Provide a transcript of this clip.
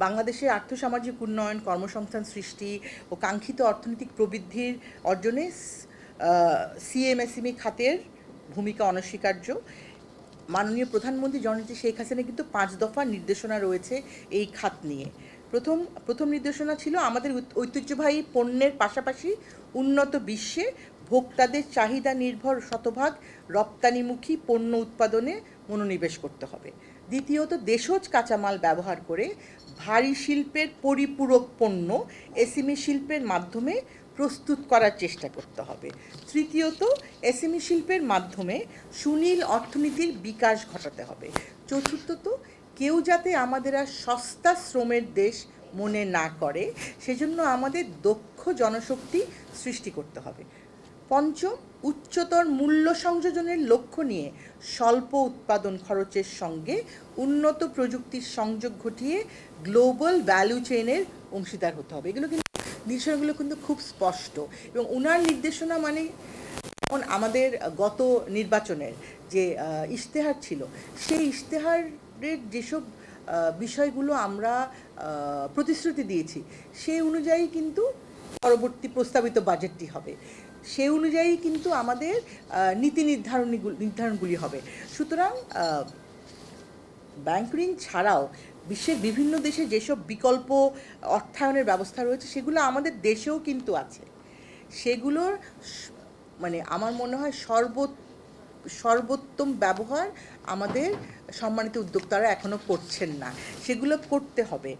বাংলাদেশের আর্থসামাজিক উন্নয়ন, কর্মসংস্থান সৃষ্টি ও কাঙ্ক্ষিত অর্থনৈতিক প্রবৃদ্ধির অর্জনে সিএমএসএমই খাতের ভূমিকা অনস্বীকার্য। মাননীয় প্রধানমন্ত্রী জননেত্রী শেখ হাসিনা কিন্তু 5 দফা নির্দেশনা রয়েছে এই খাত নিয়ে। প্রথম নির্দেশনা ছিল আমাদের ঐতিহ্যবাহী পণ্যের পাশাপাশি উন্নত বিশ্বে ভোক্তাদের চাহিদা নির্ভর শতভাগ রপ্তানিমুখী পণ্য উৎপাদনে মনোনিবেশ করতে হবে। দ্বিতীয়ত, দেশজ কাঁচামাল ব্যবহার করে ভারী শিল্পের পরিপূরক পণ্য এসএমই শিল্পের মাধ্যমে প্রস্তুত করার চেষ্টা করতে হবে। তৃতীয়ত, এসএমই শিল্পের মাধ্যমে সুনীল অর্থনীতির বিকাশ ঘটাতে হবে। চতুর্থত, কেউ যাতে আমাদের আর সস্তা শ্রমের দেশ মনে না করে, সেজন্য আমাদের দক্ষ জনশক্তি সৃষ্টি করতে হবে। পঞ্চম, উচ্চতর মূল্য সংযোজনের লক্ষ্য নিয়ে স্বল্প উৎপাদন খরচের সঙ্গে উন্নত প্রযুক্তির সংযোগ ঘটিয়ে গ্লোবাল ভ্যালু চেইনের অংশীদার হতে হবে। এগুলো কিন্তু নির্দেশনাগুলো কিন্তু খুব স্পষ্ট, এবং ওনার নির্দেশনা মানে যেমন আমাদের গত নির্বাচনের যে ইশতেহার ছিল, সেই ইশতেহারের যেসব বিষয়গুলো আমরা প্রতিশ্রুতি দিয়েছি, সেই অনুযায়ী কিন্তু পরবর্তী প্রস্তাবিত বাজেটটি হবে, সেই অনুযায়ী কিন্তু আমাদের নীতি নির্ধারণগুলি হবে। সুতরাং ব্যাংক ঋণ ছাড়াও বিশ্বের বিভিন্ন দেশে যেসব বিকল্প অর্থায়নের ব্যবস্থা রয়েছে, সেগুলো আমাদের দেশেও কিন্তু আছে। সেগুলোর মানে আমার মনে হয় সর্বোত্তম ব্যবহার আমাদের সম্মানিত উদ্যোক্তারা এখনও করছেন না, সেগুলো করতে হবে।